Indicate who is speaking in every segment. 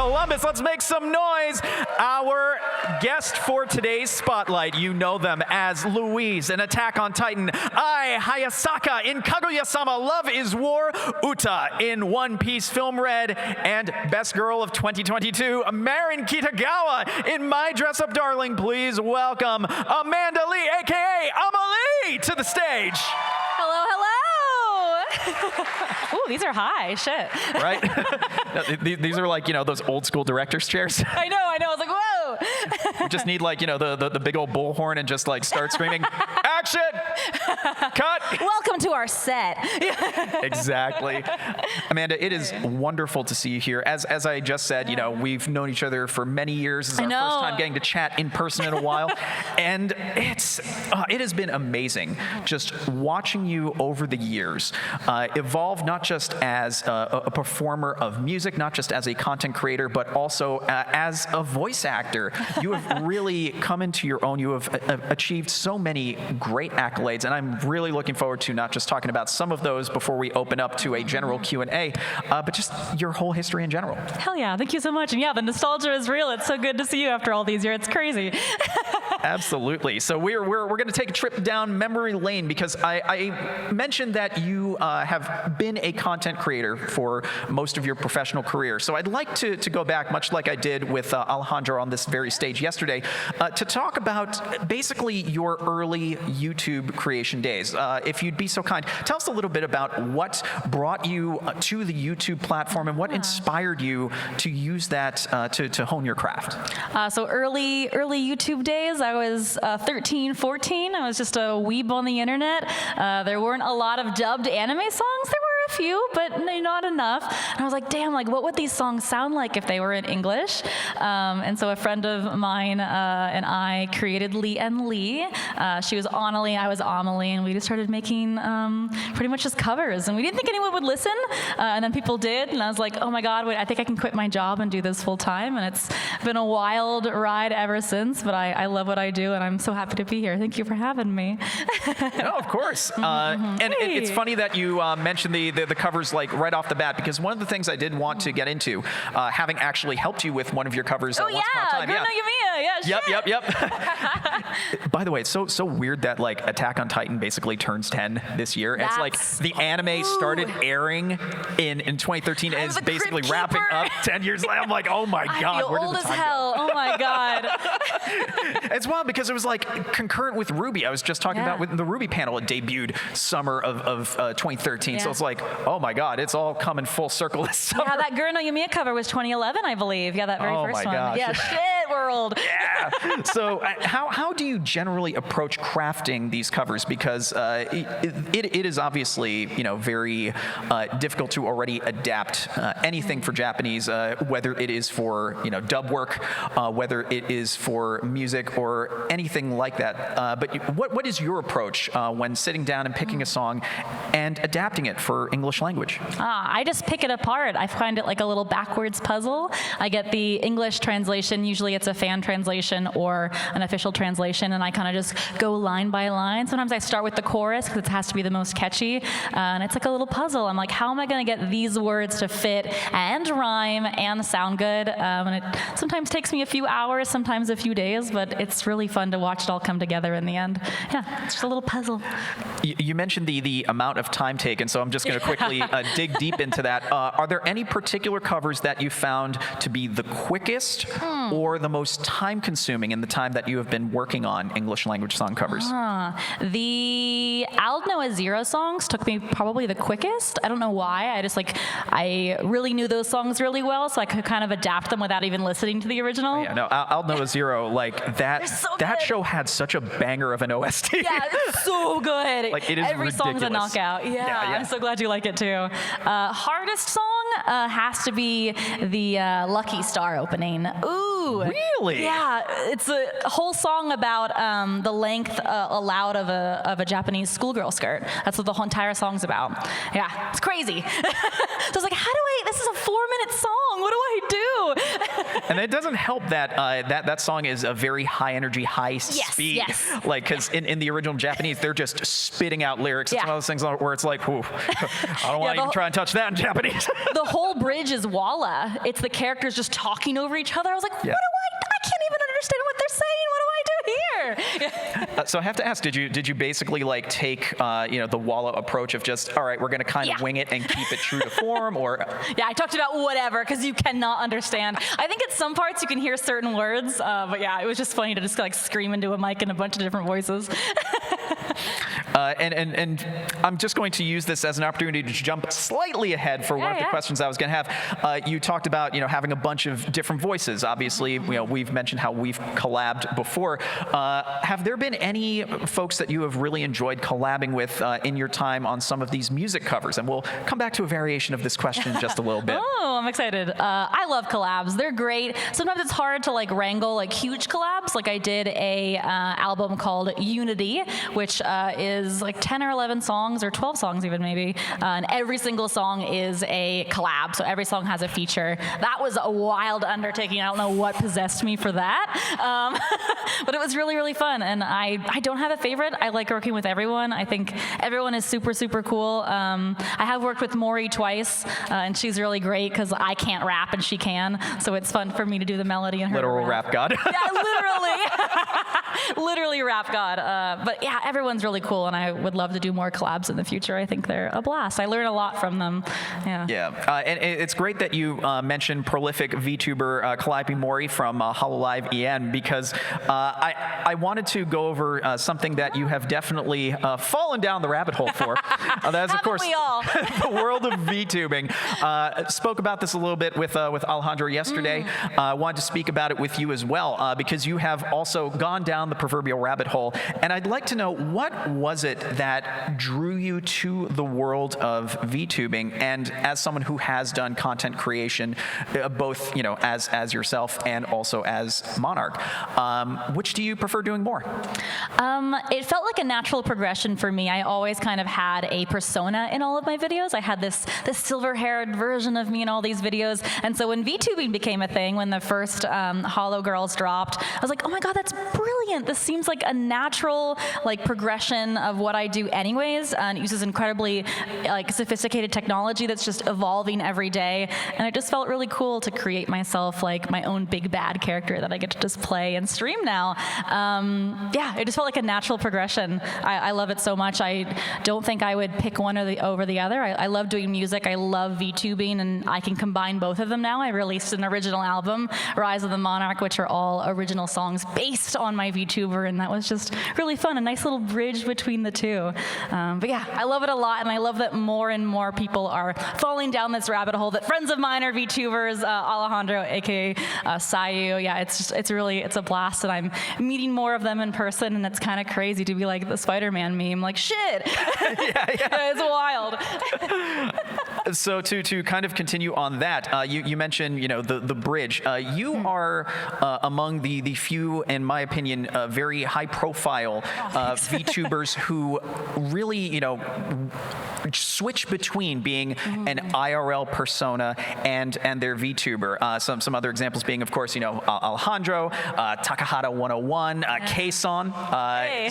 Speaker 1: Columbus. Let's make some noise. Our guest for today's spotlight, you know them as Louise in Attack on Titan, Ai Hayasaka in Kaguya-sama Love is War, Uta in One Piece Film Red, and Best Girl of 2022, Marin Kitagawa in My Dress Up Darling. Please welcome Amanda Lee, aka Amalee, to the stage.
Speaker 2: Hello, hello. Ooh, these are high. Shit.
Speaker 1: Right? These are like, those old school director's chairs.
Speaker 2: I know. I was like, whoa.
Speaker 1: You just need like, the big old bullhorn and just like start screaming, action, cut.
Speaker 2: Welcome to our set.
Speaker 1: Exactly. Amanda, it is wonderful to see you here. As I just said, we've known each other for many years. This is our first time getting to chat in person in a while. And it has been amazing just watching you over the years evolve, not just as a performer of music, not just as a content creator, but also as a voice actor. You have really come into your own. You have achieved so many great accolades, and I'm really looking forward to not just talking about some of those before we open up to a general Q&A, but just your whole history in general.
Speaker 2: Hell yeah, thank you so much. And yeah, the nostalgia is real. It's so good to see you after all these years. It's crazy.
Speaker 1: Absolutely. So we're going to take a trip down memory lane because I mentioned that you have been a content creator for most of your professional career. So I'd like to go back, much like I did with Alejandro on this very stage yesterday, to talk about basically your early YouTube creation days. If you'd be so kind, tell us a little bit about what brought you to the YouTube platform and what inspired you to use that to hone your craft. So
Speaker 2: early YouTube days, I was 13, 14. I was just a weeb on the internet. There weren't a lot of dubbed anime songs. There were a few, but not enough. And I was like, damn, what would these songs sound like if they were in English? And so a friend of mine and I created Lee and Lee. She was Amalee, I was Amalee, and we just started making pretty much just covers. And we didn't think anyone would listen, and then people did. And I was like, oh my God, wait, I think I can quit my job and do this full time. And it's been a wild ride ever since, but I love what I do, and I'm so happy to be here. Thank you for having me.
Speaker 1: No, of course. And it's funny that you mentioned the covers like right off the bat, because one of the things I did want to get into, having actually helped you with one of your covers once upon a time.
Speaker 2: Gurno Yumiya.
Speaker 1: Yep. By the way, it's so weird that like Attack on Titan basically turns 10 this year. It's like the anime started airing in 2013 and is basically wrapping up 10 years later. I'm like, oh my God,
Speaker 2: I feel
Speaker 1: where did
Speaker 2: old
Speaker 1: the
Speaker 2: as
Speaker 1: time
Speaker 2: hell.
Speaker 1: go?
Speaker 2: Oh my God.
Speaker 1: It's wild because it was like concurrent with Ruby. I was just talking about with the Ruby panel. It debuted summer of 2013. So it's like, oh my God, it's all coming full circle this summer.
Speaker 2: Yeah, that Gurno Yumiya cover was 2011, I believe. Yeah, that very first one.
Speaker 1: Gosh.
Speaker 2: Yeah, shit world.
Speaker 1: Yeah. So how do you generally approach crafting these covers? Because it is obviously very difficult to already adapt anything for Japanese, whether it is for dub work, whether it is for music or anything like that. But what is your approach when sitting down and picking a song and adapting it for English language?
Speaker 2: I just pick it apart. I find it like a little backwards puzzle. I get the English translation. Usually it's a fan translation or an official translation, and I kind of just go line by line. Sometimes I start with the chorus because it has to be the most catchy, and it's like a little puzzle. I'm like, how am I going to get these words to fit and rhyme and sound good? And it sometimes takes me a few hours, sometimes a few days, but it's really fun to watch it all come together in the end. Yeah, it's just a little puzzle.
Speaker 1: You mentioned the amount of time taken, so I'm just going to quickly dig deep into that. Are there any particular covers that you found to be the quickest or the most time-consuming in the time that you have been working on English language song covers?
Speaker 2: The Aldnoah Zero songs took me probably the quickest. I don't know why. I really knew those songs really well, so I could kind of adapt them without even listening to the original.
Speaker 1: Yeah, no, Aldnoah Zero, like that show had such a banger of an OST.
Speaker 2: Yeah, it's so good.
Speaker 1: Like it is
Speaker 2: Every
Speaker 1: ridiculous.
Speaker 2: song's a knockout. Yeah, I'm so glad you like it too. Hardest song has to be the Lucky Star opening. Ooh. 2.
Speaker 1: Really?
Speaker 2: Yeah, it's a whole song about the length allowed of a Japanese schoolgirl skirt. That's what the whole entire song's about. Yeah, it's crazy. So I was like, this is a 4-minute song. What do I do?
Speaker 1: And it doesn't help that that song is a very high energy, high speed.
Speaker 2: Yes.
Speaker 1: Like, because in the original Japanese, they're just spitting out lyrics. It's one of those things where it's like, whew, I don't want to even try and touch that in Japanese.
Speaker 2: The whole bridge is Walla. It's the characters just talking over each other. I was like, I can't even understand what they're saying. What do I do here?
Speaker 1: So I have to ask, did you basically like take the Walla approach of just, all right, we're going to kind of wing it and keep it true to form, or?
Speaker 2: Yeah, I talked about whatever because you cannot understand. I think at some parts you can hear certain words, but yeah, it was just funny to just like scream into a mic in a bunch of different voices.
Speaker 1: And I'm just going to use this as an opportunity to jump slightly ahead for one of the questions I was going to have. You talked about having a bunch of different voices. Obviously, we've mentioned how we've collabed before. Have there been any folks that you have really enjoyed collabing with in your time on some of these music covers? And we'll come back to a variation of this question in just a little bit.
Speaker 2: Oh, I'm excited. I love collabs. They're great. Sometimes it's hard to like wrangle like huge collabs. Like I did a album called Unity, which is like 10 or 11 songs or 12 songs even maybe. And every single song is a collab. So every song has a feature. That was a wild undertaking. I don't know what possessed me for that. But it was really, really fun. And I don't have a favorite. I like working with everyone. I think everyone is super, super cool. I have worked with Maury twice, and she's really great because I can't rap and she can. So it's fun for me to do the melody and her
Speaker 1: literal rap god.
Speaker 2: Yeah, literally. Literally rap god. But yeah, everyone's really cool, and I would love to do more collabs in the future. I think they're a blast. I learn a lot from them. Yeah.
Speaker 1: Yeah, and it's great that you mentioned prolific VTuber Calliope Mori from Hololive EN, because I wanted to go over something that you have definitely fallen down the rabbit hole for. That's of course the world of VTubing. Spoke about this a little bit with Alejandro yesterday. Wanted to speak about it with you as well, because you have also gone down the proverbial rabbit hole. And I'd like to know, what was it that drew you to the world of VTubing? And as someone who has done content creation, both as yourself and also as Monarch, which do you prefer doing more?
Speaker 2: It felt like a natural progression for me. I always kind of had a persona in all of my videos. I had this silver-haired version of me in all these videos. And so when VTubing became a thing, when the first Holo Girls dropped, I was like, oh my God, that's brilliant. This seems like a natural progression of what I do anyways. And it uses incredibly sophisticated technology that's just evolving every day. And it just felt really cool to create myself my own big bad character that I get to just play and stream now. Yeah, it just felt like a natural progression. I love it so much. I don't think I would pick one over the other. I love doing music. I love VTubing, and I can combine both of them now. I released an original album, Rise of the Monarch, which are all original songs based on my VTuber, and that was just really fun, a nice little bridge between the two. But yeah, I love it a lot, and I love that more and more people are falling down this rabbit hole, that friends of mine are VTubers, Alejandro, aka Sayu. Yeah, it's a blast, and I'm meeting more of them in person, and it's kind of crazy to be like the Spider-Man meme, like shit. Yeah, it's wild.
Speaker 1: So to kind of continue on that, you mentioned the bridge. You are among the few, in my opinion, very high-profile VTubers who really switch between being an IRL persona and their VTuber. Some other examples being, of course, Alejandro, Takahata 101, K-Son.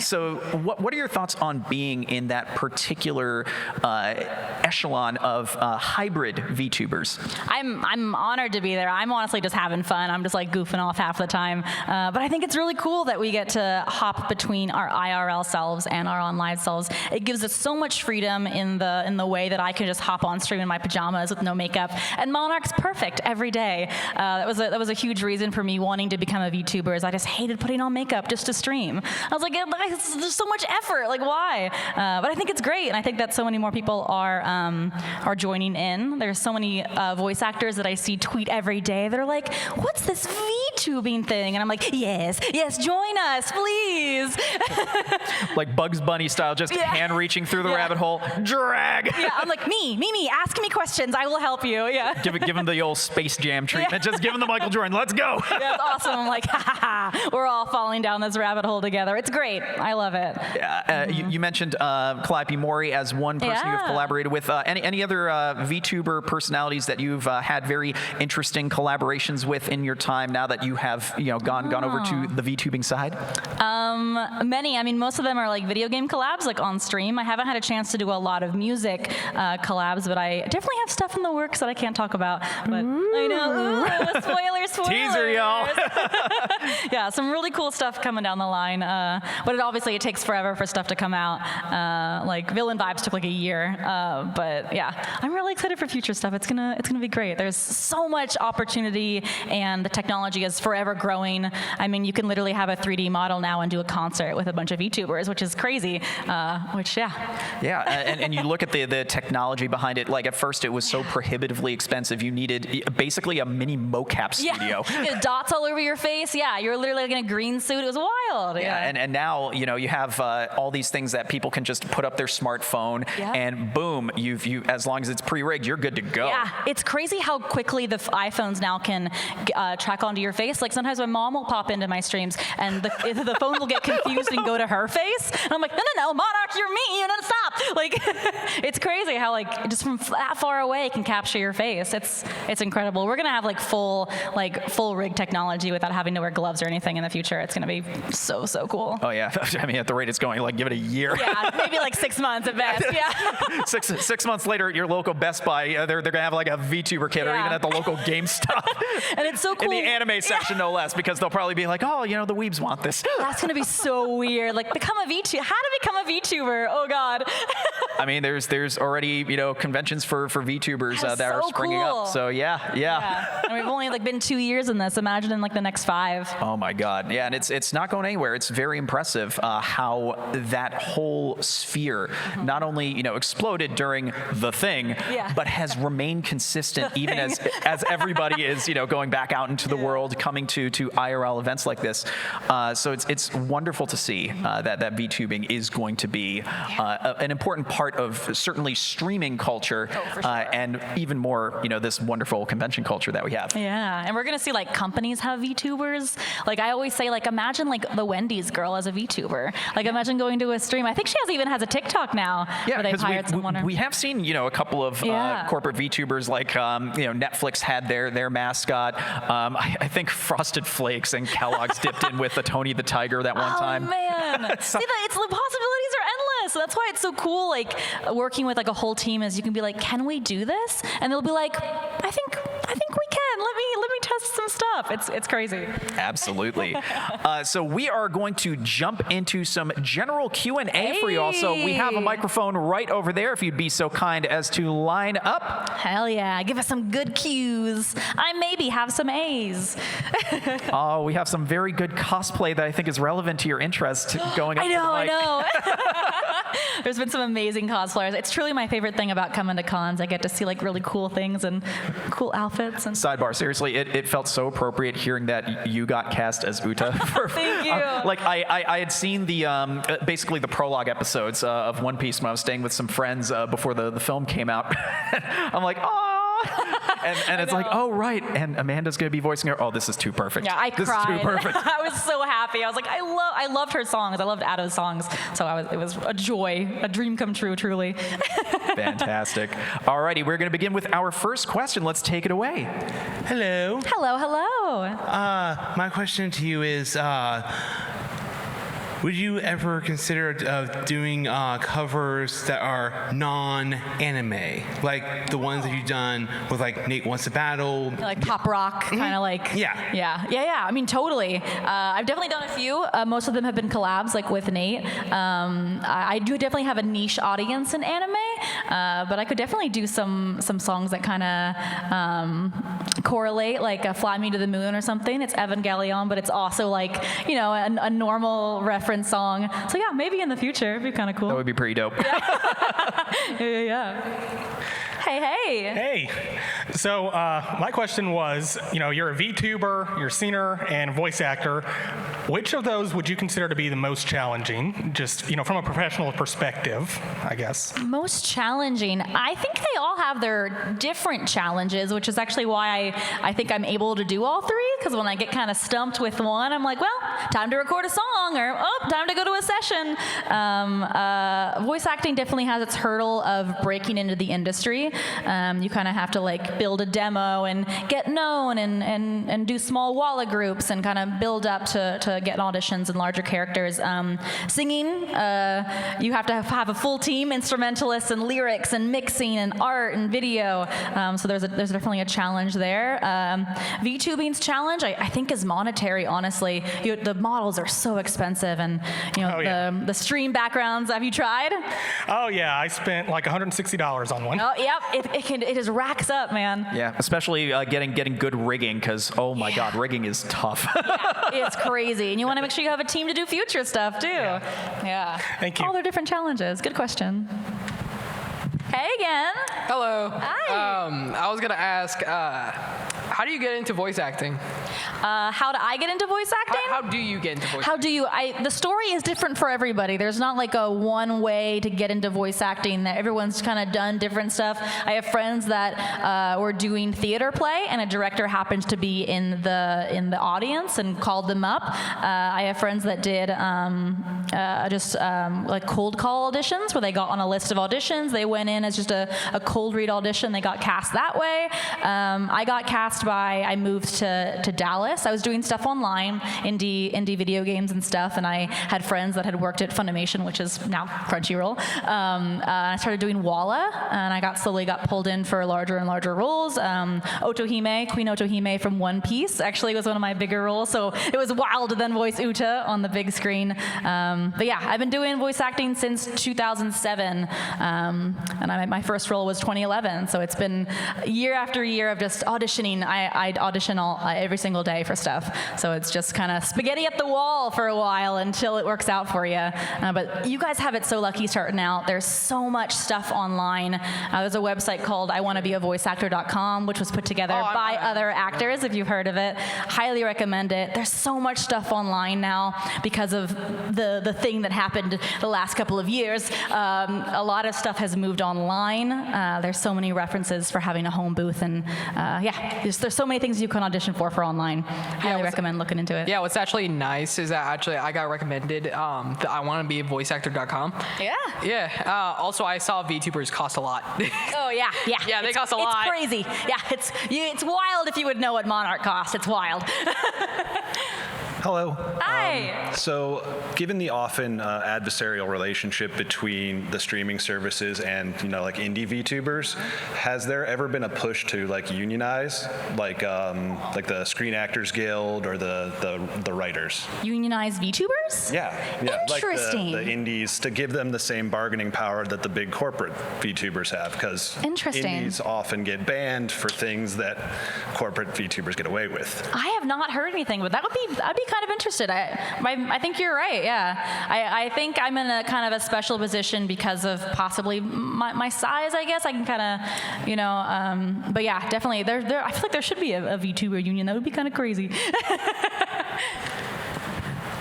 Speaker 1: So what are your thoughts on being in that particular echelon of hybrid VTubers?
Speaker 2: I'm honored to be there. I'm honestly just having fun. I'm just goofing off half the time. But I think it's really cool that we get to hop between our IRL selves and our online selves. It gives us so much freedom in the way that I can just hop on stream in my pajamas with no makeup. And Monarch's perfect every day. That was a huge reason for me wanting to become a VTuber, is I just hated putting on makeup just to stream. I was like, there's so much effort. Why? But I think it's great, and I think that so many more people are joining in. There's so many voice actors that I see tweet every day that are like, what's this VTuber VTubing thing. And I'm like, yes, join us, please.
Speaker 1: Like Bugs Bunny style, just hand reaching through the rabbit hole, drag.
Speaker 2: Yeah, I'm like, me, ask me questions. I will help you. Yeah.
Speaker 1: Give him the old Space Jam treatment. Just give him the Michael Jordan. Let's go.
Speaker 2: That's awesome. I'm like, we're all falling down this rabbit hole together. It's great. I love it.
Speaker 1: Yeah. You mentioned Calliope Mori as one person you've collaborated with. Any other VTuber personalities that you've had very interesting collaborations with in your time now that you have gone over to the VTubing side?
Speaker 2: Many. I mean, most of them are like video game collabs, like on stream. I haven't had a chance to do a lot of music collabs, but I definitely have stuff in the works that I can't talk about. But I know, spoilers.
Speaker 1: Teaser, y'all.
Speaker 2: Yeah, some really cool stuff coming down the line. But it takes forever for stuff to come out. Like Villain Vibes took like a year. But yeah, I'm really excited for future stuff. It's gonna be great. There's so much opportunity, and the technology is forever growing. I mean, you can literally have a 3D model now and do a concert with a bunch of VTubers, which is crazy.
Speaker 1: Yeah, and you look at the technology behind it. Like at first, it was so prohibitively expensive. You needed basically a mini mocap studio.
Speaker 2: Yeah, dots all over your face. Yeah, you're literally like in a green suit. It was wild.
Speaker 1: Yeah, and now you have all these things that people can just put up their smartphone, and boom, you as long as it's pre-rigged, you're good to go.
Speaker 2: Yeah, it's crazy how quickly the iPhones now can track onto your face. Like sometimes my mom will pop into my streams, and the phone will get confused and go to her face. And I'm like, no, Monarch, you're me. You know, stop. Like, it's crazy how like just from that far away it can capture your face. It's incredible. We're gonna have like full rig technology without having to wear gloves or anything in the future. It's gonna be so cool.
Speaker 1: Oh yeah, I mean at the rate it's going, like give it a year.
Speaker 2: Yeah, maybe like 6 months at best. Yeah.
Speaker 1: six months later at your local Best Buy, they're gonna have like a VTuber kit, or even at the local GameStop.
Speaker 2: And it's so cool.
Speaker 1: In the anime section, no less, because they'll probably be like, oh, the weebs want this.
Speaker 2: That's gonna be so weird. Like become a VTuber. How to become a VTuber? Oh God.
Speaker 1: I mean, there's already conventions for VTubers that are springing up. So yeah.
Speaker 2: And we've only like been 2 years in this. Imagine in like the next 5.
Speaker 1: Oh my God. Yeah, and it's not going anywhere. It's very impressive how that whole sphere not only exploded during the thing, but has remained consistent even as everybody is going back out into the world, coming to IRL events like this. So it's wonderful to see that VTubing is going to be an important part of certainly streaming culture, and even more this wonderful convention culture that we have.
Speaker 2: Yeah, and we're gonna see like companies have VTubers. Like I always say, like imagine like the Wendy's girl as a VTuber. Like imagine going to a stream. I think she even has a TikTok now.
Speaker 1: Yeah,
Speaker 2: where they've hired someone.
Speaker 1: We have seen a couple of corporate VTubers, like Netflix had their mascot. I think Frosted Flakes and Kellogg's dipped in with the Tony the Tiger that one time.
Speaker 2: Oh man, see that the possibilities are endless. So that's why it's so cool. Like working with like a whole team is you can be like, can we do this? And they'll be like, I think we can. Let me test some stuff. It's crazy.
Speaker 1: Absolutely. So we are going to jump into some general Q&A for you all. So we have a microphone right over there if you'd be so kind as to line up.
Speaker 2: Hell yeah. Give us some good cues. I maybe have some A's.
Speaker 1: Oh, we have some very good cosplay that I think is relevant to your interest going up to the mic.
Speaker 2: I know. There's been some amazing cosplayers. It's truly my favorite thing about coming to cons. I get to see like really cool things and cool outfits. And
Speaker 1: sidebar, seriously, it felt so appropriate hearing that you got cast as Uta.
Speaker 2: Thank you.
Speaker 1: Like I had seen the basically the prologue episodes of One Piece when I was staying with some friends before the film came out. I'm like, oh. And it's like, oh, right. And Amanda's going to be voicing her. Oh, this is too perfect.
Speaker 2: Yeah, I cried.
Speaker 1: This is too perfect.
Speaker 2: I was so happy. I was like, I loved her songs. I loved Ato's songs. So it was a joy, a dream come true, truly.
Speaker 1: Fantastic. All righty, we're going to begin with our first question. Let's take it away.
Speaker 3: Hello.
Speaker 2: Hello.
Speaker 3: My question to you is, would you ever consider doing covers that are non-anime, like the ones that you've done with like Nate Wants to Battle,
Speaker 2: like pop rock, kind of like yeah. I mean, totally. I've definitely done a few. Most of them have been collabs, like with Nate. I do definitely have a niche audience in anime, but I could definitely do some songs that kind of correlate, like "Fly Me to the Moon" or something. It's Evangelion, but it's also like a normal reference song. So yeah, maybe in the future it'd be kind of cool.
Speaker 1: That would be pretty dope.
Speaker 2: Yeah. Yeah. Hey.
Speaker 3: Hey.
Speaker 4: So my question was, you're a VTuber, you're a singer, and voice actor. Which of those would you consider to be the most challenging, just, from a professional perspective, I guess?
Speaker 2: Most challenging. I think they all have their different challenges, which is actually why I think I'm able to do all three, because when I get kind of stumped with one, I'm like, well, time to record a song, or, time to go to a session. Voice acting definitely has its hurdle of breaking into the industry. You kind of have to build a demo and get known and do small walla groups and kind of build up to get auditions and larger characters. Singing, you have to have a full team, instrumentalists and lyrics and mixing and art and video. So there's definitely a challenge there. VTubing's challenge, I think, is monetary, honestly. The models are so expensive, and the stream backgrounds. Have you tried?
Speaker 4: Oh yeah, I spent like $160 on one.
Speaker 2: Oh yep, it just racks up, man.
Speaker 1: Yeah, especially getting good rigging, because oh my God, rigging is tough.
Speaker 2: Yeah, it's crazy, and you want to make sure you have a team to do future stuff too. Yeah.
Speaker 4: Thank you.
Speaker 2: All their different challenges. Good question. Hey again.
Speaker 5: Hello.
Speaker 2: Hi.
Speaker 5: I was gonna ask, how do you get into voice acting?
Speaker 2: How do I get into voice acting?
Speaker 5: How do you get into voice
Speaker 2: How do you? The story is different for everybody. There's not like a one way to get into voice acting. That everyone's kind of done different stuff. I have friends that were doing theater play, and a director happened to be in the audience and called them up. I have friends that did like cold call auditions, where they got on a list of auditions. They went in as just a cold read audition. They got cast that way. I got cast I moved to Dallas. I was doing stuff online, indie video games and stuff, and I had friends that had worked at Funimation, which is now Crunchyroll. I started doing Walla, and I slowly got pulled in for larger and larger roles. Otohime, Queen Otohime from One Piece, actually was one of my bigger roles, so it was wild to then voice Uta on the big screen. But yeah, I've been doing voice acting since 2007, and my first role was 2011, so it's been year after year of just auditioning. I'd audition every single day for stuff, so it's just kind of spaghetti at the wall for a while until it works out for you. But you guys have it so lucky starting out. There's so much stuff online. There's a website called iwannabea.voiceactor.com, which was put together by other actors, if you've heard of it. Highly recommend it. There's so much stuff online now because of the thing that happened the last couple of years. A lot of stuff has moved online. There's so many references for having a home booth, and there's so many things you can audition for online. Highly recommend looking into it.
Speaker 5: Yeah, what's actually nice is that actually I got recommended the iwannabea.voiceactor.com.
Speaker 2: Yeah.
Speaker 5: Yeah. Also, I saw VTubers cost a lot.
Speaker 2: Oh yeah.
Speaker 5: Yeah, they cost a lot.
Speaker 2: It's crazy. Yeah, it's wild if you would know what Monarch costs. It's wild.
Speaker 6: Hello.
Speaker 2: Hi.
Speaker 6: So, given the often adversarial relationship between the streaming services and indie VTubers, has there ever been a push to unionize, like the Screen Actors Guild or the writers?
Speaker 2: Unionize VTubers?
Speaker 6: Yeah.
Speaker 2: Interesting.
Speaker 6: Like the indies, to give them the same bargaining power that the big corporate VTubers have, because indies often get banned for things that corporate VTubers get away with.
Speaker 2: I have not heard anything, but I'd be kind of interested. I think you're right. Yeah, I think I'm in a kind of a special position because of possibly my size. I guess I can kind of, but yeah, definitely. I feel like there should be a VTuber union. That would be kind of crazy.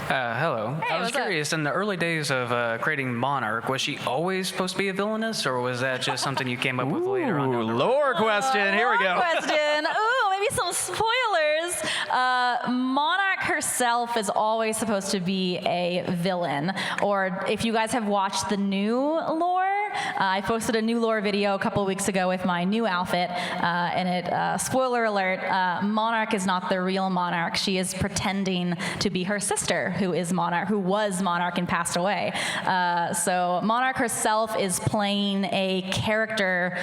Speaker 7: Hello.
Speaker 2: Hey,
Speaker 7: I was curious, in the early days of creating Monarch, was she always supposed to be a villainess, or was that just something you came up with later on?
Speaker 1: Lore question. Here we go.
Speaker 2: Question. Ooh, maybe some spoilers. Monarch herself is always supposed to be a villain. Or if you guys have watched the new lore, I posted a new lore video a couple weeks ago with my new outfit, and it, spoiler alert, Monarch is not the real Monarch. She is pretending to be her sister, who was Monarch and passed away. So Monarch herself is playing a character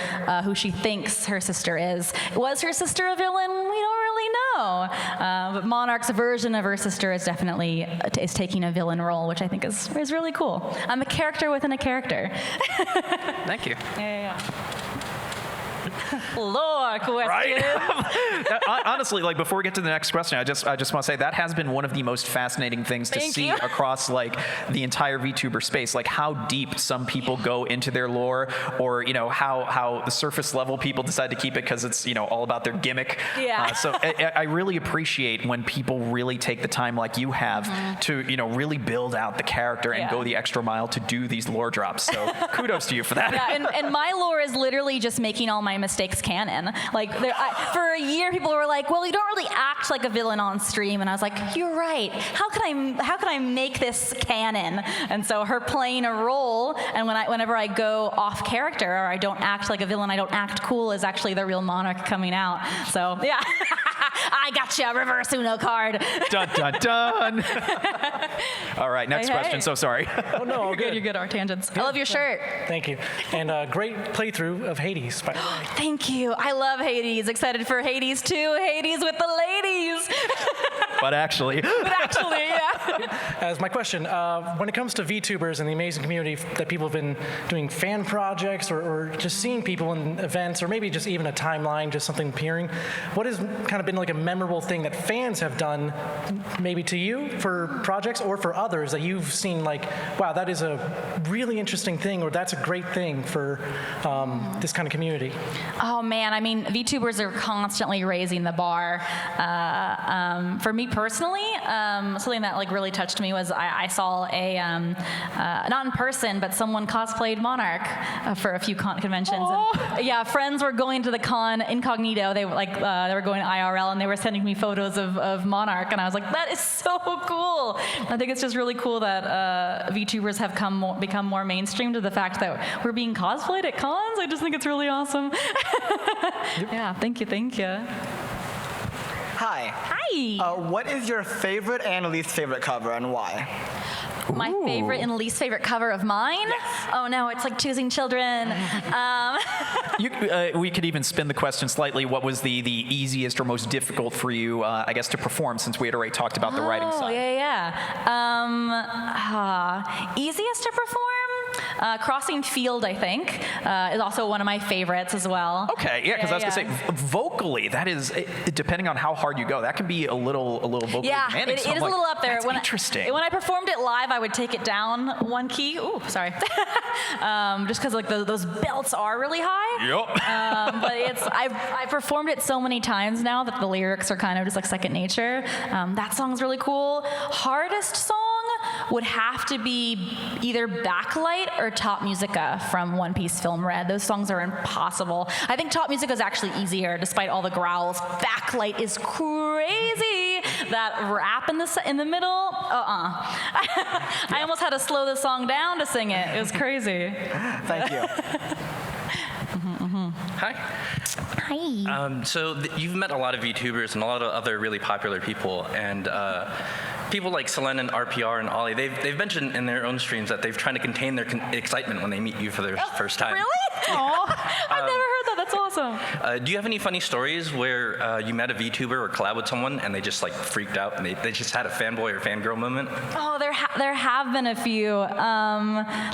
Speaker 2: who she thinks her sister is. Was her sister a villain? We don't really know. But Monarch's version of her sister is definitely taking a villain role, which I think is really cool. I'm a character within a character.
Speaker 7: Thank you.
Speaker 2: Yeah. Lore questions.
Speaker 1: Honestly, like before we get to the next question, I just want to say that has been one of the most fascinating things to
Speaker 2: Thank
Speaker 1: see
Speaker 2: you.
Speaker 1: across like the entire VTuber space, like how deep some people go into their lore, or how the surface level people decide to keep it because it's all about their gimmick.
Speaker 2: Yeah.
Speaker 1: So I really appreciate when people really take the time like you have to really build out the character and
Speaker 2: Yeah.
Speaker 1: go the extra mile to do these lore drops. So kudos to you for that.
Speaker 2: Yeah, and my lore is literally just making all my mistakes canon. Like, for a year, people were like, "Well, you don't really act like a villain on stream," and I was like, "You're right. How can I make this canon?" And so her playing a role, and whenever I go off character or I don't act like a villain, I don't act cool, is actually the real Monarch coming out. So yeah, I gotcha. Reverse Uno card.
Speaker 1: Dun dun dun. All right, next
Speaker 2: Hey,
Speaker 1: question.
Speaker 2: hey.
Speaker 1: So sorry.
Speaker 8: Oh no, all
Speaker 2: You're
Speaker 8: good.
Speaker 2: good. Our tangents. I love your shirt.
Speaker 8: Thank you. And great playthrough of Hades, by the way.
Speaker 2: Thank you. I love Hades. Excited for Hades 2. Hades with the ladies.
Speaker 1: But actually.
Speaker 2: But actually, yeah.
Speaker 8: As my question, when it comes to VTubers and the amazing community that people have been doing fan projects or just seeing people in events, or maybe just even a timeline, just something appearing, what has kind of been like a memorable thing that fans have done, maybe to you for projects or for others that you've seen like, wow, that is a really interesting thing, or that's a great thing for this kind of community?
Speaker 2: Oh man, I mean, VTubers are constantly raising the bar. For me personally, something that like really touched me was I saw a not in person, but someone cosplayed Monarch for a few conventions. And, yeah, friends were going to the con incognito. They were going IRL, and they were sending me photos of Monarch, and I was like, that is so cool. I think it's just really cool that VTubers have become more mainstream to the fact that we're being cosplayed at cons. I just think it's really awesome. Yeah, thank you.
Speaker 9: Hi.
Speaker 2: Hi.
Speaker 9: What is your favorite and least favorite cover, and why?
Speaker 2: My favorite and least favorite cover of mine? Oh no, it's like choosing children.
Speaker 1: We could even spin the question slightly. What was the easiest or most difficult for you, I guess, to perform, since we had already talked about the writing side?
Speaker 2: Yeah. Easiest to perform? Crossing Field, I think, is also one of my favorites as well.
Speaker 1: Okay, yeah, because I was going to say, vocally, that is, depending on how hard you go, that can be a little vocally demanding.
Speaker 2: It
Speaker 1: So I'm
Speaker 2: is a
Speaker 1: like,
Speaker 2: little up there.
Speaker 1: That's interesting.
Speaker 2: When I performed it live, I would take it down one key. Ooh, sorry. Just because like those belts are really high.
Speaker 1: Yep.
Speaker 2: But I've performed it so many times now that the lyrics are kind of just like second nature. That song's really cool. Hardest song would have to be either Backlight or Top Musica from One Piece Film Red. Those songs are impossible. I think Top Musica is actually easier, despite all the growls. Backlight is crazy. That rap in the middle, I almost had to slow the song down to sing it. It was crazy.
Speaker 9: Thank you.
Speaker 10: Hi.
Speaker 2: Hi.
Speaker 10: So you've met a lot of VTubers and a lot of other really popular people, and people like Selene and RPR and Ollie, they've mentioned in their own streams that they've tried to contain their excitement when they meet you for their first time.
Speaker 2: Really? Aw, I've never heard that. That's awesome.
Speaker 10: Do you have any funny stories where you met a VTuber or collab with someone and they just like freaked out and they just had a fanboy or fangirl moment?
Speaker 2: Oh, there have been a few.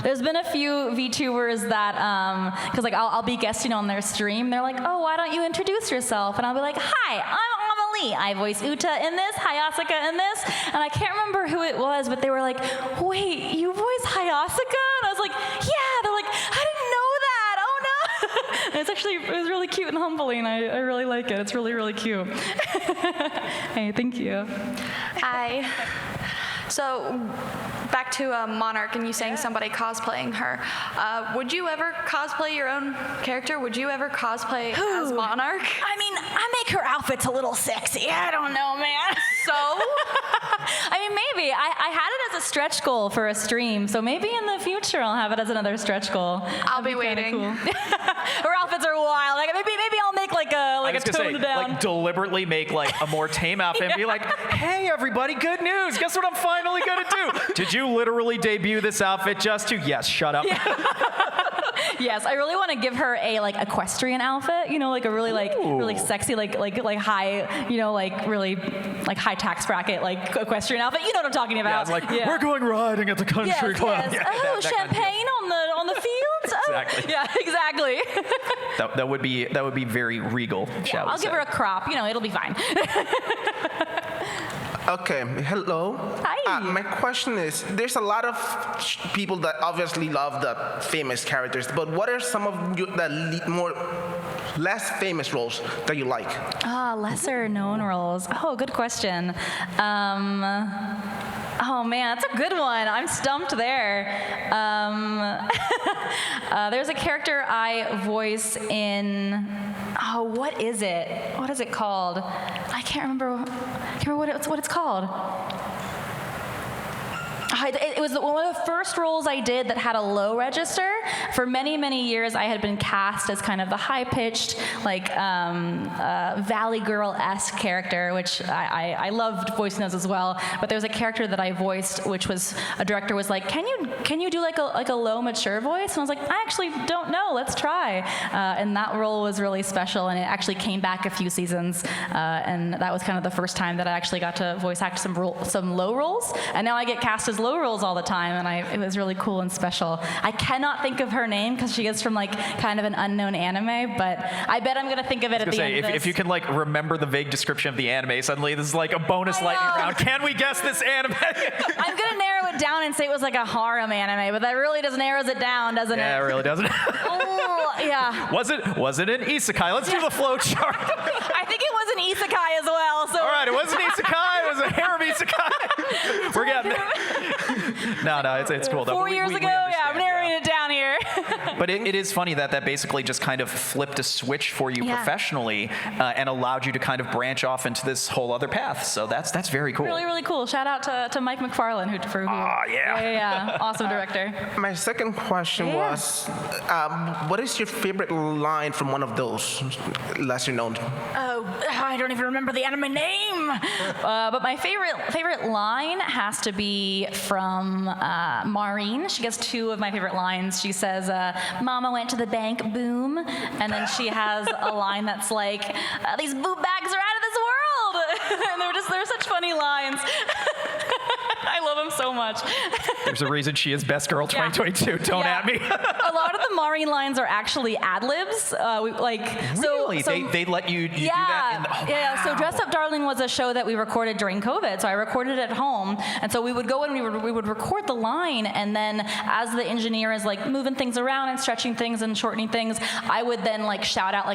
Speaker 2: There's been a few VTubers that, because like I'll be guesting on their stream. They're like, oh, why don't you introduce yourself? And I'll be like, hi, I'm Amalee. I voice Uta in this, Hayasaka in this. And I can't remember who it was, but they were like, wait, you voice Hayasaka? And I was like, yeah. They're like, I didn't know that. Oh no. And it was really cute and humbling. I really like it. It's really, really cute. Hey, thank you.
Speaker 11: Hi. So, back to Monarch and you saying somebody cosplaying her. Would you ever cosplay your own character? Would you ever cosplay as Monarch?
Speaker 2: I mean, I make her outfits a little sexy. I don't know, man.
Speaker 11: So?
Speaker 2: I mean, maybe. I had it as a stretch goal for a stream, so maybe in the future I'll have it as another stretch goal.
Speaker 11: I'll be waiting.
Speaker 2: Cool. Her outfits are wild. Like maybe I'll make like a toned down.
Speaker 1: Like deliberately make like a more tame outfit and be like, hey everybody, good news. Guess what I'm finally gonna do? Did you literally debut this outfit just to? Yes, shut up.
Speaker 2: Yeah. Yes, I really want to give her a like equestrian outfit, like a really really sexy like high, like really like high tax bracket like equestrian outfit. You know what I'm talking about?
Speaker 1: Yeah, it's like we're going riding at the country club.
Speaker 2: Yes.
Speaker 1: Yeah,
Speaker 2: Oh,
Speaker 1: that
Speaker 2: champagne on the fields.
Speaker 1: Exactly.
Speaker 2: Oh, yeah, exactly.
Speaker 1: That would be very regal, shall we
Speaker 2: I'll
Speaker 1: say.
Speaker 2: give her a crop. It'll be fine.
Speaker 12: Okay, hello.
Speaker 2: Hi.
Speaker 12: My question is, there's a lot of people that obviously love the famous characters, but what are some of the more less famous roles that you like?
Speaker 2: Lesser known roles. Oh, good question. Oh man, that's a good one. I'm stumped there. There's a character I voice in. Oh, what is it? What is it called? I can't remember what it's called. It was one of the first roles I did that had a low register. For many, many years, I had been cast as kind of the high-pitched, Valley Girl-esque character, which I loved voicing those as well. But there was a character that I voiced, which was a director was like, "Can you do like a low, mature voice?" And I was like, "I actually don't know. Let's try." And that role was really special, and it actually came back a few seasons. And that was kind of the first time that I actually got to voice act some low roles. And now I get cast as low roles all the time, and it was really cool and special. I cannot think of her name because she is from kind of an unknown anime, but I bet I'm gonna think of it at the end of this.
Speaker 1: If you can remember the vague description of the anime, suddenly this is like a bonus lightning round. Can we guess this anime?
Speaker 2: I'm gonna narrow it down and say it was like a harem anime, but that really just narrows it down, doesn't it?
Speaker 1: Yeah, it really doesn't.
Speaker 2: Oh, yeah.
Speaker 1: Was it an isekai? Let's do the flow chart.
Speaker 2: I think it was an isekai as well. So.
Speaker 1: All right, it wasn't isekai. It was a harem isekai. We're getting there. No, it's cool.
Speaker 2: 4 years ago, I'm narrowing it down here.
Speaker 1: But it is funny that basically just kind of flipped a switch for you professionally and allowed you to kind of branch off into this whole other path. So that's very cool.
Speaker 2: Really, really cool. Shout out to Mike McFarlane yeah. Awesome director.
Speaker 12: My second question was, what is your favorite line from one of those lesser known?
Speaker 2: Oh, I don't even remember the anime name. But my favorite line has to be from Maureen. She has two of my favorite lines. She says, "Mama went to the bank, boom," and then she has a line that's like, "These boob bags are out of this world," and they're such funny lines. I love them so much.
Speaker 1: There's a reason she is Best Girl 2022. Don't at me.
Speaker 2: A lot of the Maureen lines are actually ad-libs.
Speaker 1: Really? They let you do that?
Speaker 2: Yeah. So Dress Up Darling was a show that we recorded during COVID. So I recorded it at home. And so we would go and we would record the line. And then as the engineer is moving things around and stretching things and shortening things, I would then shout out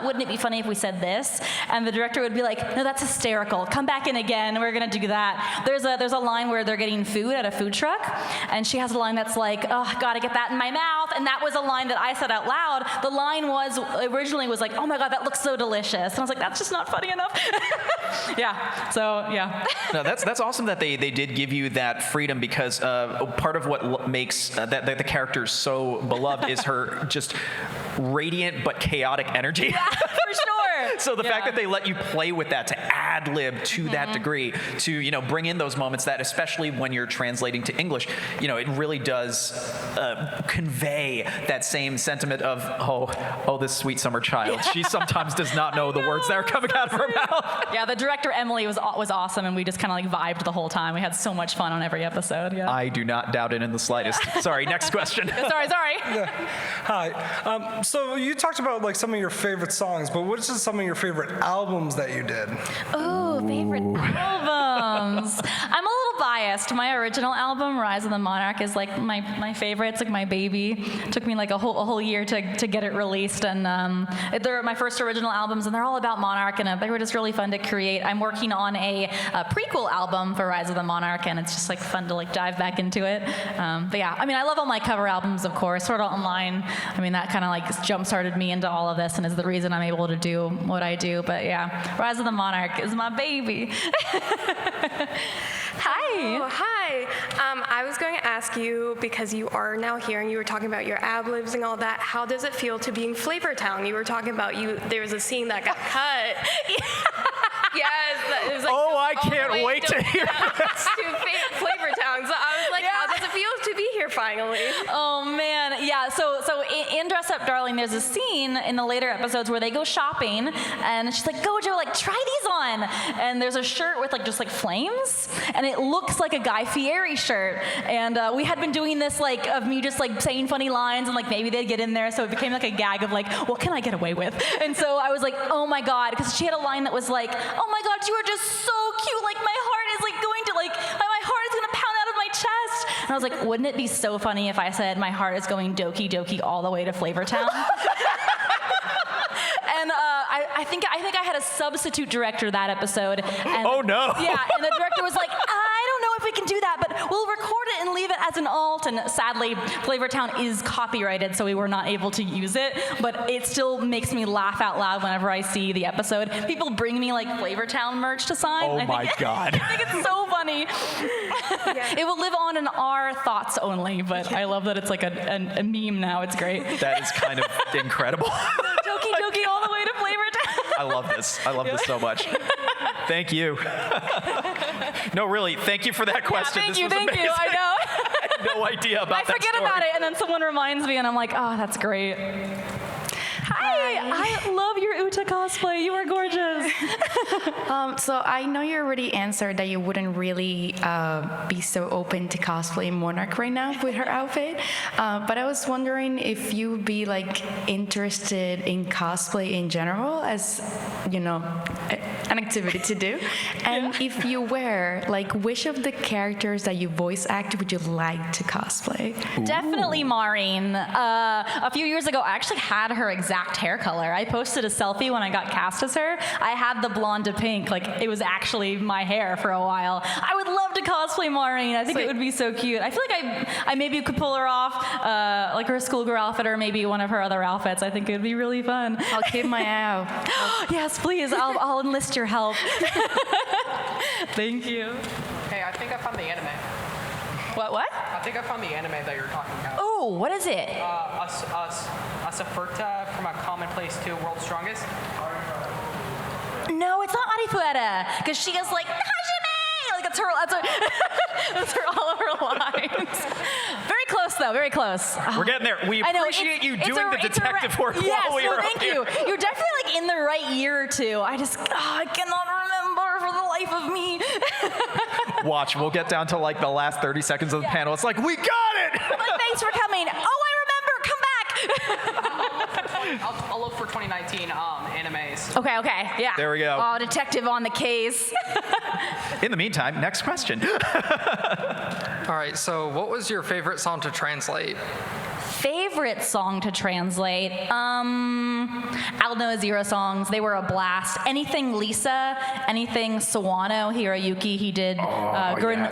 Speaker 2: "Wouldn't it be funny if we said this?" And the director would be like, "No, that's hysterical. Come back in again. We're going to do that." There's a line where they're getting food at a food truck. And she has a line that's like, "Oh, gotta get that in my mouth." And that was a line that I said out loud. The line originally was like, "Oh my God, that looks so delicious." And I was like, that's just not funny enough. Yeah. So yeah.
Speaker 1: No, that's awesome that they did give you that freedom because part of what makes that the character so beloved is her just radiant but chaotic energy.
Speaker 2: Yeah, for sure.
Speaker 1: So the fact that they let you play with that to ad lib to that degree, to bring in those moments that, especially when you're translating to English, it really does convey that same sentiment of oh this sweet summer child. She sometimes does not know the words that are coming out of her mouth.
Speaker 2: Yeah, the director Amalee was awesome, and we just kind of vibed the whole time. We had so much fun on every episode. Yeah.
Speaker 1: I do not doubt it in the slightest. Sorry, next question.
Speaker 2: Sorry.
Speaker 13: Yeah. Hi. So you talked about some of your favorite songs, but what is some of your favorite albums that you did?
Speaker 2: Oh, favorite albums. I'm a little biased. My original album, Rise of the Monarch, is my favorite. It's my baby. It took me a whole year to get it released, and they're my first original albums, and they're all about Monarch, and they were just really fun to create. I'm working on a prequel album for Rise of the Monarch, and it's just fun to dive back into it. But yeah, I love all my cover albums, of course. Sword Art Online. That kind of jump-started me into all of this, and is the reason I'm able to do what I do. But yeah, Rise of the Monarch is my baby. Hi.
Speaker 14: Oh, hi. I was going to ask you, because you are now here and you were talking about your ad-libs and all that, how does it feel to be in Flavor Town? You were talking about there was a scene that got cut. Yes. It was
Speaker 1: I can't wait to hear this.
Speaker 14: To Flavor Town. So I was like, how does it feel to be here finally?
Speaker 2: Oh, man. Yeah, So in Dress Up Darling, there's a scene in the later episodes where they go shopping, and she's like, Gojo, like, try these on. And there's a shirt with, like, just, like, flames, and it looks like a Guy Fieri shirt. And we had been doing this, like, of me just, like, saying funny lines, and, like, maybe they'd get in there, so it became, like, a gag of, like, what can I get away with? And so I was like, oh, my God, because she had a line that was like, oh, my God, you are just so cute. Like, my heart is, like, going to, like, my heart is going to pound out of my chest. And I was like, wouldn't it be so funny if I said my heart is going doki doki all the way to Flavortown? And I think I had a substitute director that episode. And
Speaker 1: Oh, no.
Speaker 2: Yeah, and the director was like, I don't know if we can do that, but we'll record it and leave it as an alt. And sadly, Flavortown is copyrighted, so we were not able to use it. But it still makes me laugh out loud whenever I see the episode. People bring me like Flavortown merch to sign.
Speaker 1: Oh my God.
Speaker 2: I think it's so funny. It will live on in our thoughts only, but I love that it's like a meme now. It's great.
Speaker 1: That is kind of incredible.
Speaker 2: Doki doki all the way to Flavortown.
Speaker 1: I love this. I love this so much. Thank you. No, really, thank you for that question.
Speaker 2: Thank
Speaker 1: This
Speaker 2: you,
Speaker 1: was
Speaker 2: thank
Speaker 1: amazing.
Speaker 2: you. I know.
Speaker 1: I had no idea about that
Speaker 2: I forget
Speaker 1: story.
Speaker 2: about it, and then someone reminds me, and I'm like, oh, that's great. Hi, I love your Uta cosplay. You are gorgeous.
Speaker 15: So I know you already answered that you wouldn't really be so open to cosplaying Monarch right now with her outfit, but I was wondering if you would be like interested in cosplay in general as, you know, an activity to do, and if you were, like, which of the characters that you voice act would you like to cosplay?
Speaker 2: Definitely Maureen. A few years ago, I actually had her exact hair color. I posted a selfie when I got cast as her. I had the blonde to pink. Like, it was actually my hair for a while. I would love to cosplay Maureen. I think it would be so cute. I feel like I maybe could pull her off, like her schoolgirl outfit or maybe one of her other outfits. I think it would be really fun.
Speaker 15: I'll keep my eye out.
Speaker 2: Yes, please. I'll enlist your help. Thank you.
Speaker 5: Hey, I think I found the anime.
Speaker 2: What?
Speaker 5: I think I found the anime that you're talking about.
Speaker 2: Oh, what is it?
Speaker 5: Asafurta from A Commonplace to World's Strongest.
Speaker 2: No, it's not Arifuera, because she goes like, Hajime! Like, that's her all of her lines. Very close, though, very close.
Speaker 1: We're getting there. We
Speaker 2: I know,
Speaker 1: appreciate you doing the detective work
Speaker 2: yes,
Speaker 1: while we
Speaker 2: no,
Speaker 1: were
Speaker 2: thank
Speaker 1: up
Speaker 2: you.
Speaker 1: here.
Speaker 2: You're definitely like in the right year or two. I cannot remember for the life of me.
Speaker 1: Watch, we'll get down to like the last 30 seconds of the panel. It's like, we got it!
Speaker 2: Like, thanks for coming. Oh, I remember. Come back.
Speaker 5: I'll look for 2019 animes.
Speaker 2: Okay, yeah.
Speaker 1: There we go.
Speaker 2: Oh, detective on the case.
Speaker 1: In the meantime, next question.
Speaker 16: All right, so what was your favorite song to translate?
Speaker 2: Favorite song to translate? Alno Azira songs. They were a blast. Anything Lisa, anything Sawano Hiroyuki. He did Gurren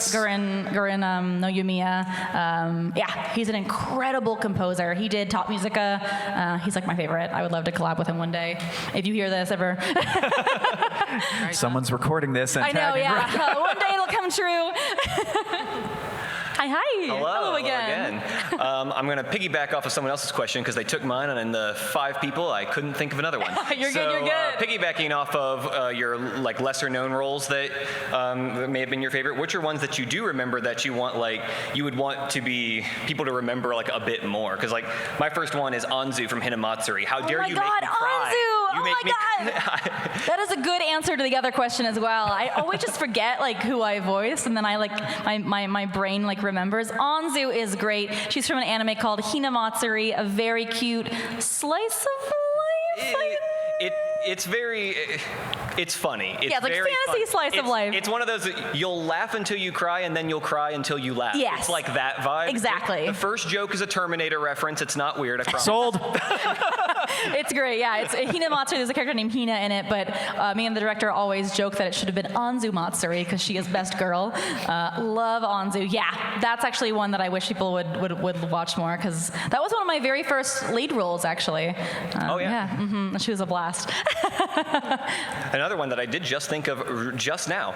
Speaker 2: no Yumiya. Yeah, he's an incredible composer. He did Top Musica. He's like my favorite. I would love to collab with him one day. If you hear this ever.
Speaker 1: Someone's recording this and
Speaker 2: I know,
Speaker 1: tagging
Speaker 2: yeah. One day it'll come true. Hi.
Speaker 17: Hello
Speaker 2: again.
Speaker 17: I'm going to piggyback off of someone else's question because they took mine, and in the 5 people, I couldn't think of another one.
Speaker 2: You're good.
Speaker 17: Piggybacking off of your like lesser-known roles that may have been your favorite, which are ones that you do remember that you want, like, you would want to be people to remember like a bit more? Because like my first one is Anzu from Hinamatsuri. How dare you make me cry?
Speaker 2: Anzu! That is a good answer to the other question as well. I always just forget like who I voiced, and then I like my brain like remembers. Anzu is great. She's from an anime called Hinamatsuri, a very cute slice of life.
Speaker 17: It's funny. It's
Speaker 2: yeah, it's like
Speaker 17: very
Speaker 2: fantasy
Speaker 17: fun.
Speaker 2: slice of life.
Speaker 17: It's one of those that you'll laugh until you cry, and then you'll cry until you laugh.
Speaker 2: Yes.
Speaker 17: It's like that vibe.
Speaker 2: Exactly.
Speaker 17: The first joke is a Terminator reference. It's not weird, I promise.
Speaker 1: Sold.
Speaker 2: It's great, yeah. It's Hinamatsuri. There's a character named Hina in it, but me and the director always joke that it should have been Anzu Matsuri because she is best girl. Love Anzu. Yeah, that's actually one that I wish people would watch more because that was one of my very first lead roles, actually.
Speaker 17: Oh, yeah?
Speaker 2: Yeah, she was a blast.
Speaker 17: Another one that I did just think of just now,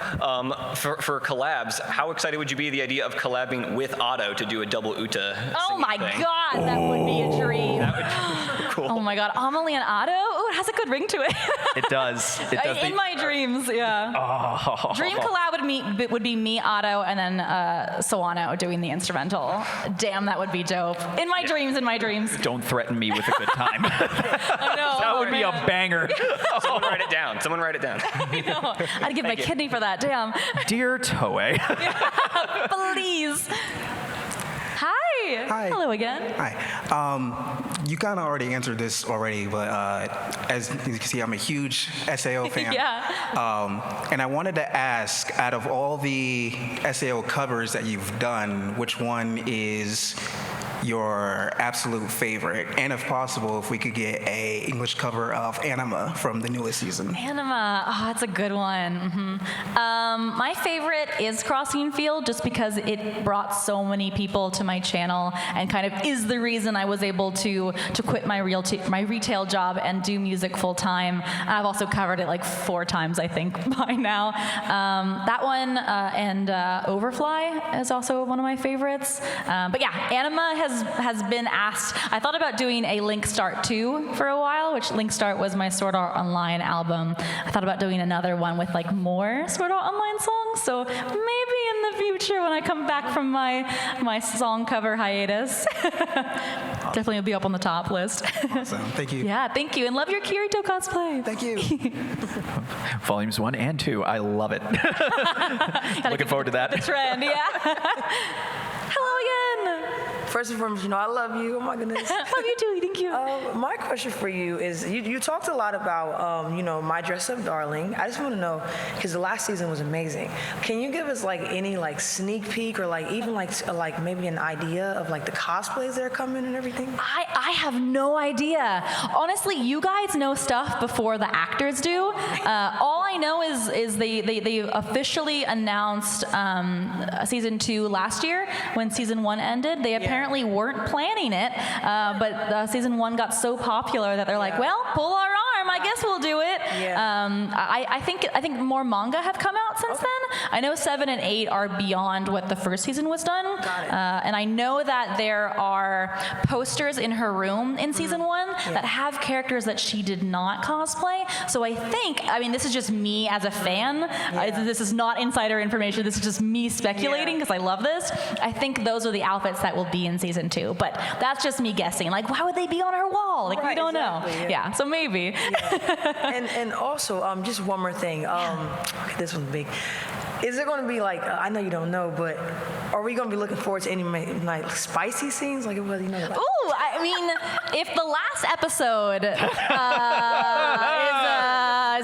Speaker 17: for collabs, how excited would you be the idea of collabing with Otto to do a double Uta
Speaker 2: Oh my
Speaker 17: thing?
Speaker 2: God, that would be a dream.
Speaker 17: That would be cool.
Speaker 2: Oh my God, Amalee and Otto? Ooh, it has a good ring to it.
Speaker 1: It does. It does.
Speaker 2: In my dreams, yeah.
Speaker 1: Oh.
Speaker 2: Dream collab would be me, Otto, and then Sawano doing the instrumental. Damn, that would be dope. In my dreams.
Speaker 1: Don't threaten me with a good time.
Speaker 2: I know.
Speaker 1: That would be a banger.
Speaker 17: Someone write it down.
Speaker 2: I know. I'd give my kidney for that. Damn.
Speaker 1: Dear Toei.
Speaker 2: Please. Hi.
Speaker 18: Hi.
Speaker 2: Hello again.
Speaker 18: Hi. You kind of already answered this already, but as you can see, I'm a huge SAO fan.
Speaker 2: Yeah.
Speaker 18: And I wanted to ask, out of all the SAO covers that you've done, which one is your absolute favorite? And if possible, if we could get a English cover of Anima from the newest season.
Speaker 2: Anima, oh, that's a good one. My favorite is Crossing Field, just because it brought so many people to my channel and kind of is the reason I was able to quit my retail job and do music full time. I've also covered it like 4 times, I think, by now. That one and Overfly is also one of my favorites. But yeah, Anima has been asked. I thought about doing a Link Start 2 for a while, which Link Start was my Sword Art Online album. I thought about doing another one with like more Sword Art Online songs. So maybe in the future when I come back from my song cover hiatus, definitely will be up on the top list.
Speaker 18: Awesome. Thank you.
Speaker 2: Yeah, thank you, and love your Kirito cosplay.
Speaker 18: Thank you.
Speaker 1: Volumes 1 and 2. I love it. Looking forward to that.
Speaker 2: The trend, yeah. Hello again.
Speaker 19: First and foremost, I love you. Oh my goodness.
Speaker 2: Love you too. Thank you.
Speaker 19: My question for you is, you talked a lot about, My Dress Up Darling. I just want to know, because the last season was amazing. Can you give us like any like sneak peek or like even like maybe an idea of like the cosplays that are coming and everything?
Speaker 2: I have no idea. Honestly, you guys know stuff before the actors do. All I know is they officially announced season 2 last year when season 1 ended. They apparently weren't planning it, but season 1 got so popular that they're like, well, pull our arm, I guess we'll do it. I think more manga have come out since then. I know 7 and 8 are beyond what the first season was done. And I know that there are posters in her room in season 1 that have characters that she did not cosplay. So I think, this is just me as a fan. This is not insider information. This is just me speculating because I love this. I think those are the outfits that will be in season 2, but that's just me guessing. Like, why would they be on her wall? Like, we don't know. Yeah, so maybe.
Speaker 19: And also, just one more thing. Okay, this one's big. Is it going to be like, I know you don't know, but are we going to be looking forward to any like spicy scenes? Like, like,
Speaker 2: ooh, if the last episode is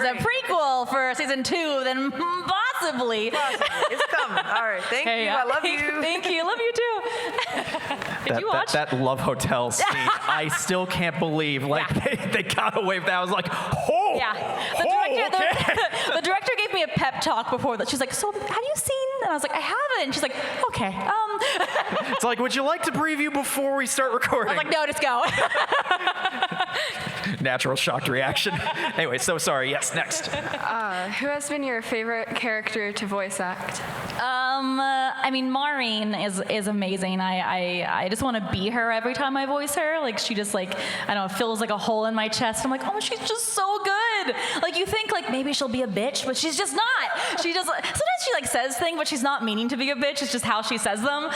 Speaker 2: a prequel for season 2, then possibly.
Speaker 19: It's coming. All right. Thank you. I love you.
Speaker 2: Thank you. Love you too. Did you watch?
Speaker 1: That Love Hotel scene, I still can't believe they got away with that. I was like, oh!
Speaker 2: Yeah. The director gave me a pep talk before that. She's like, so have you seen? And I was like, I haven't. And she's like, okay.
Speaker 1: It's like, would you like to preview before we start recording?
Speaker 2: I was like, no, just go.
Speaker 1: Natural shocked reaction. Anyway, so sorry. Yes, next.
Speaker 20: Who has been your favorite character to voice act?
Speaker 2: Maureen is amazing. I just want to be her every time I voice her. Like, she just fills like a hole in my chest. I'm like, oh, she's just so good. Like, you think like maybe she'll be a bitch, but she's just not. She just sometimes she like says things, but she's not meaning to be a bitch. It's just how she says them.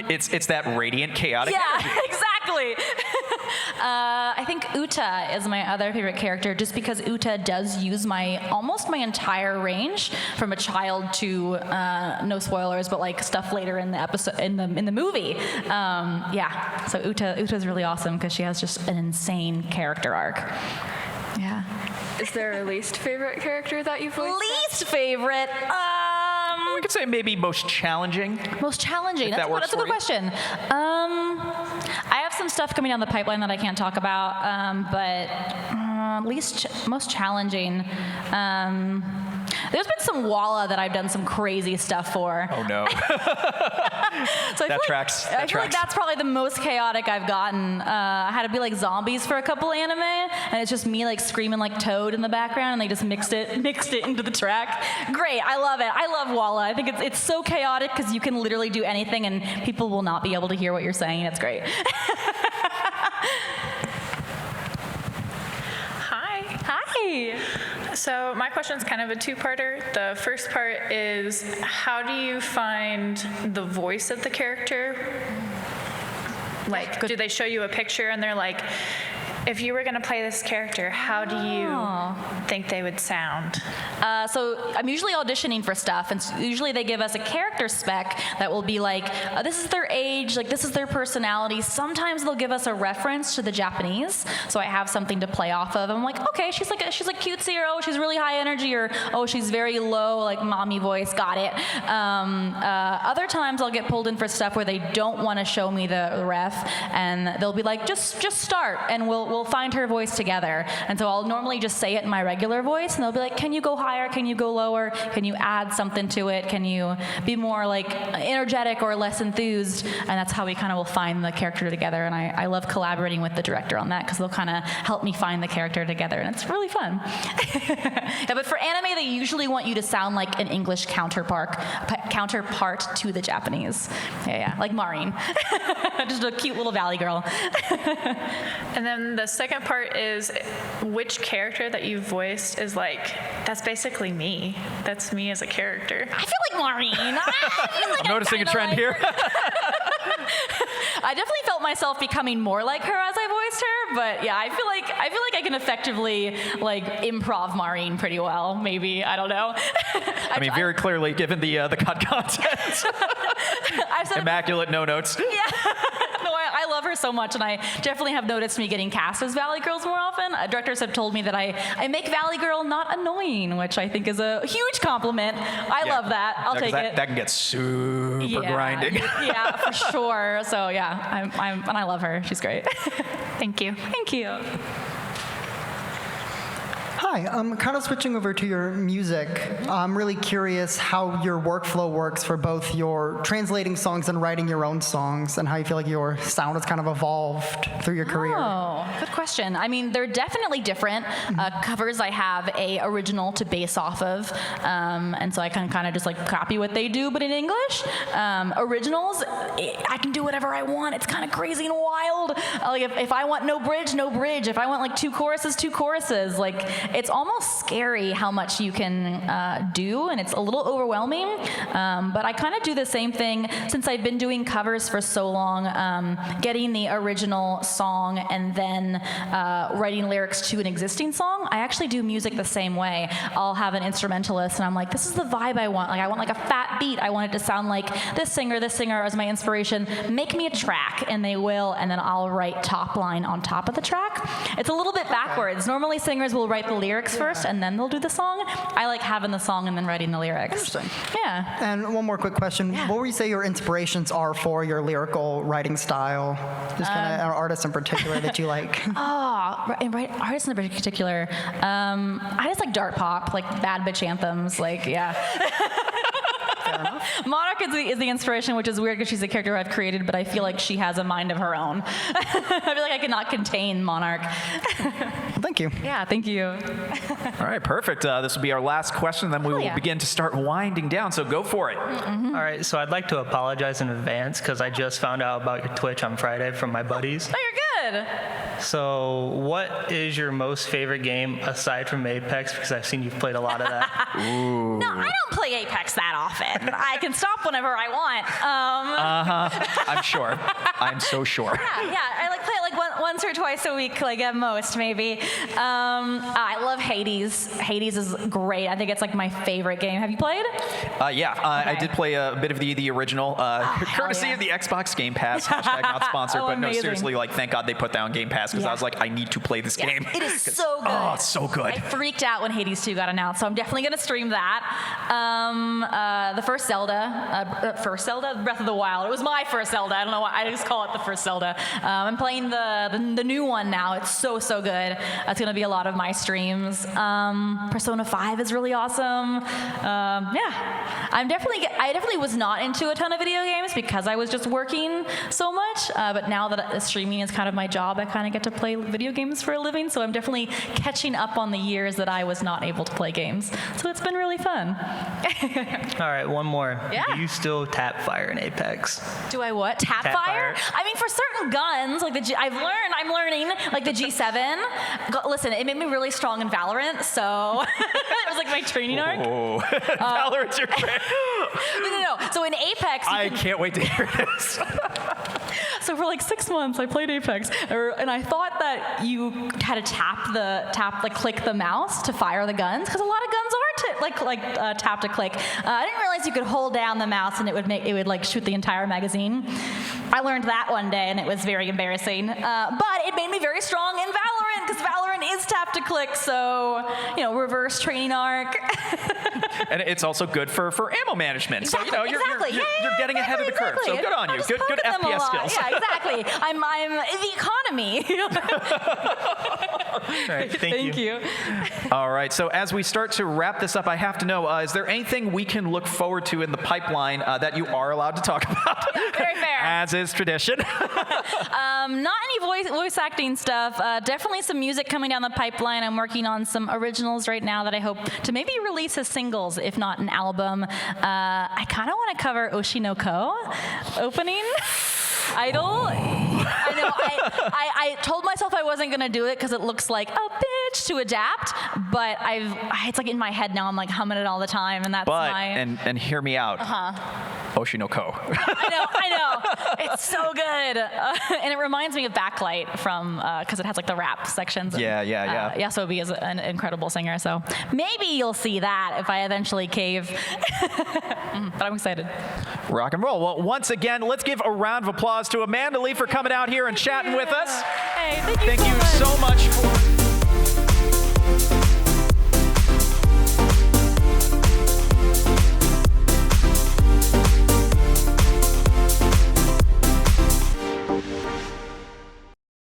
Speaker 1: It's that radiant, chaotic energy.
Speaker 2: Exactly. I think Uta is my other favorite character, just because Uta does use almost my entire range, from a child to no spoilers, but like stuff later in the episode in the movie. So Uta's really awesome because she has just an insane character arc. Yeah.
Speaker 20: Is there a least favorite character that you've voiced?
Speaker 2: Least favorite?
Speaker 1: We could say maybe most challenging.
Speaker 2: Most challenging. That's a good question. I have some stuff coming down the pipeline that I can't talk about, but most challenging. There's been some Walla that I've done some crazy stuff for.
Speaker 1: Oh no.
Speaker 2: So
Speaker 1: that tracks.
Speaker 2: I feel like that's probably the most chaotic I've gotten. I had to be like zombies for a couple anime, and it's just me like screaming like Toad in the background, and they just mixed it into the track. Great, I love it. I love Walla. I think it's so chaotic because you can literally do anything, and people will not be able to hear what you're saying. It's great. Yay!
Speaker 21: So my question is kind of a two-parter. The first part is, how do you find the voice of the character? Like, do they show you a picture and they're like, if you were going to play this character, how do you think they would sound?
Speaker 2: So I'm usually auditioning for stuff, and usually they give us a character spec that will be like, this is their age, like this is their personality. Sometimes they'll give us a reference to the Japanese, so I have something to play off of. I'm like, okay, she's like cutesy, or oh, she's really high energy, or oh, she's very low, like mommy voice, got it. Other times I'll get pulled in for stuff where they don't want to show me the ref, and they'll be like, just start, and we'll find her voice together. And so I'll normally just say it in my regular voice, and they'll be like, can you go higher? Can you go lower? Can you add something to it? Can you be more like energetic or less enthused? And that's how we kind of will find the character together. And I love collaborating with the director on that, because they'll kind of help me find the character together, and it's really fun. Yeah, but for anime, they usually want you to sound like an English counterpart to the Japanese. Yeah, like Maureen. Just a cute little valley girl.
Speaker 21: And then the second part is, which character that you voiced is like, that's basically me. That's me as a character.
Speaker 2: I feel like Maureen. I feel like
Speaker 1: I'm noticing a trend here.
Speaker 2: I definitely felt myself becoming more like her as I voiced her, but yeah, I feel like I can effectively like improv Maureen pretty well. Maybe, I don't know.
Speaker 1: I mean, very clearly, given the content. Immaculate no notes.
Speaker 2: Yeah. No, I love her so much, and I definitely have noticed me getting cast as Valley Girls more often. Directors have told me that I make Valley Girl not annoying, which I think is a huge compliment. I love that. I'll take it.
Speaker 1: That can get super grinding.
Speaker 2: Yeah, for sure. So yeah, and I love her. She's great.
Speaker 21: Thank you.
Speaker 2: Thank you.
Speaker 22: Hi, I'm kind of switching over to your music. I'm really curious how your workflow works for both your translating songs and writing your own songs, and how you feel like your sound has kind of evolved through your career.
Speaker 2: Oh, good question. I mean, they're definitely different. Covers, I have a original to base off of, and so I can kind of just like copy what they do, but in English. Originals, I can do whatever I want. It's kind of crazy and wild. Like if I want no bridge, no bridge. If I want like two choruses. Like, it's almost scary how much you can do, and it's a little overwhelming, but I kind of do the same thing since I've been doing covers for so long, getting the original song and then writing lyrics to an existing song. I actually do music the same way. I'll have an instrumentalist, and I'm like, this is the vibe I want. Like, I want like a fat beat. I want it to sound like this singer as my inspiration. Make me a track, and they will, and then I'll write top line on top of the track. It's a little bit backwards. Normally singers will write the lyrics first, and then they'll do the song. I like having the song and then writing the lyrics.
Speaker 22: Interesting.
Speaker 2: Yeah.
Speaker 22: And one more quick question.
Speaker 2: Yeah.
Speaker 22: What would you say your inspirations are for your lyrical writing style? Just kind of artists in particular that you like.
Speaker 2: Artists in particular. I just like dart pop, like bad bitch anthems. Like, yeah. Monarch is the inspiration, which is weird because she's a character I've created, but I feel like she has a mind of her own. I feel like I cannot contain Monarch.
Speaker 22: Thank you.
Speaker 2: Yeah, thank you.
Speaker 1: All right, perfect. This will be our last question, then we will begin to start winding down, so go for it.
Speaker 23: All right, so I'd like to apologize in advance because I just found out about your Twitch on Friday from my buddies.
Speaker 2: Oh, you're good.
Speaker 23: So what is your most favorite game aside from Apex? Because I've seen you've played a lot of that.
Speaker 1: Ooh.
Speaker 2: No, I don't play Apex that often. I can stop whenever I want.
Speaker 1: I'm sure. I'm so sure.
Speaker 2: Yeah, I like play it like once or twice a week, like at most, maybe. I love Hades. Hades is great. I think it's like my favorite game. Have you played?
Speaker 1: I did play a bit of the original, courtesy of the Xbox Game Pass. # not sponsored, but no,
Speaker 2: amazing.
Speaker 1: seriously, like thank God they put that on Game Pass, because I was like, I need to play this game.
Speaker 2: It is so good.
Speaker 1: Oh, it's so good.
Speaker 2: I freaked out when Hades 2 got announced, so I'm definitely gonna stream that. The first Zelda, Breath of the Wild. It was my first Zelda. I don't know why I just call it the first Zelda. I'm playing the new one now. It's so good. That's gonna be a lot of my streams. Persona 5 is really awesome. I definitely was not into a ton of video games because I was just working so much. But now that streaming is kind of my job, I kind of get to play video games for a living. So I'm definitely catching up on the years that I was not able to play games. So it's been really fun.
Speaker 23: All right, one more.
Speaker 2: Yeah.
Speaker 23: Do you still tap fire in Apex?
Speaker 2: Do I what? Tap fire? I mean, for certain guns, like I've learned I'm learning. Like the G7. Listen, it made me really strong in Valorant, so it was like my training arc.
Speaker 1: Oh, Valorant's your favorite.
Speaker 2: No. So in Apex,
Speaker 1: I can't wait to hear this.
Speaker 2: So for like 6 months, I played Apex, and I thought that you had to click the mouse to fire the guns, because a lot of guns are tap to click. I didn't realize you could hold down the mouse and it would like shoot the entire magazine. I learned that one day, and it was very embarrassing. But it made me very strong in Valorant, because Valorant is tap to click. So reverse training arc.
Speaker 1: And it's also good for ammo management.
Speaker 2: Exactly,
Speaker 1: so you're getting ahead of the curve. So good on you. Good FPS skills.
Speaker 2: Yeah, exactly. I'm the economy.
Speaker 1: Right,
Speaker 2: thank you.
Speaker 1: All right. So as we start to wrap this up, I have to know: is there anything we can look forward to in the pipeline that you are allowed to talk about?
Speaker 2: Yeah, very fair.
Speaker 1: As is tradition.
Speaker 2: Not any voice acting stuff. Definitely some music coming down the pipeline. I'm working on some originals right now that I hope to maybe release as singles, if not an album. I kind of want to cover Oshi no Ko opening. Idol. I know. I told myself I wasn't gonna do it because it looks like a bitch to adapt, but it's like in my head now. I'm like humming it all the time, and that's
Speaker 1: and hear me out. Oshi no Ko.
Speaker 2: I know. It's so good, and it reminds me of Backlight from because it has like the rap sections. And,
Speaker 1: yeah.
Speaker 2: Yasobi is an incredible singer, so maybe you'll see that if I eventually cave. But I'm excited.
Speaker 1: Rock and roll. Well, once again, let's give a round of applause to Amalee for coming out here and chatting with us.
Speaker 2: Hey, thank you
Speaker 1: so much.